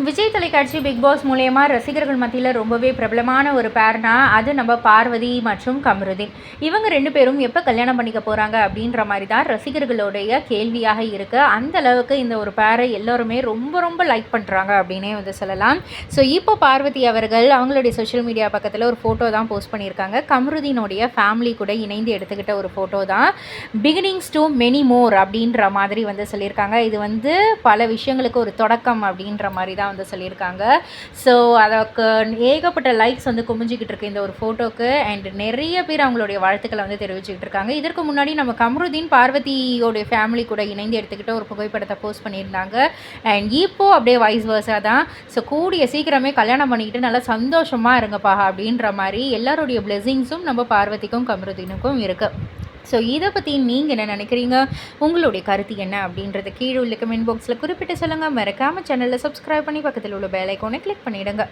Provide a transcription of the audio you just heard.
விஜய் தொலைக்காட்சி big pass மூலயமா ரசிகர்கள் மத்தியில் ரொம்பவே பிரபலமான ஒரு பேர்னா அது நம்ம பார்வதி மற்றும் கமருதீன். இவங்க 2 பேரும் எப்போ கல்யாணம் பண்ணிக்க போகிறாங்க அப்படின்ற மாதிரி தான் ரசிகர்களுடைய கேள்வியாக இருக்குது. அந்த அளவுக்கு இந்த ஒரு பேரை எல்லோருமே ரொம்ப ரொம்ப லைக் பண்ணுறாங்க அப்படின்னே சொல்லலாம். ஸோ இப்போ பார்வதி அவர்கள் அவங்களுடைய சோஷியல் மீடியா பக்கத்தில் ஒரு ஃபோட்டோ தான் போஸ்ட் பண்ணியிருக்காங்க. கமருதீனுடைய ஃபேமிலி கூட இணைந்து எடுத்துக்கிட்ட ஒரு ஃபோட்டோ தான். பிகினிங்ஸ் டு மெனி மோர் அப்படின்ற மாதிரி சொல்லியிருக்காங்க. இது பல விஷயங்களுக்கு ஒரு தொடக்கம் அப்படின்ற மாதிரி தான் சொல்லியிருக்காங்க. ஸோ அதுக்கு ஏகப்பட்ட லைக்ஸ் குமிஞ்சிக்கிட்டு இருக்கு இந்த ஒரு ஃபோட்டோக்கு. அண்ட் நிறைய பேர் அவங்களுடைய வாழ்த்துக்களை தெரிவிச்சுக்கிட்டு இருக்காங்க. இதற்கு முன்னாடி நம்ம கமருதீன் பார்வதியோடைய ஃபேமிலி கூட இணைந்து எடுத்துக்கிட்ட ஒரு புகைப்படத்தை போஸ்ட் பண்ணியிருந்தாங்க. அண்ட் இப்போ அப்படியே வைஸ் வர்ஸா தான். ஸோ கூடிய சீக்கிரமே கல்யாணம் பண்ணிக்கிட்டு நல்லா சந்தோஷமாக இருங்கப்பா அப்படின்ற மாதிரி எல்லாருடைய பிளெஸிங்ஸும் நம்ம பார்வதிக்கும் கமருதீனுக்கும் இருக்குது. ஸோ இதை பற்றி நீங்கள் என்ன நினைக்கிறீங்க? உங்களுடைய கருத்து என்ன அப்படின்றத கீழே உள்ள கமெண்ட் பாக்ஸில் குறிப்பிட்டு சொல்லுங்கள். மறக்காமல் சேனலில் சப்ஸ்கிரைப் பண்ணி பக்கத்தில் உள்ள பெல் ஐக்கானை கிளிக் பண்ணிவிடுங்க.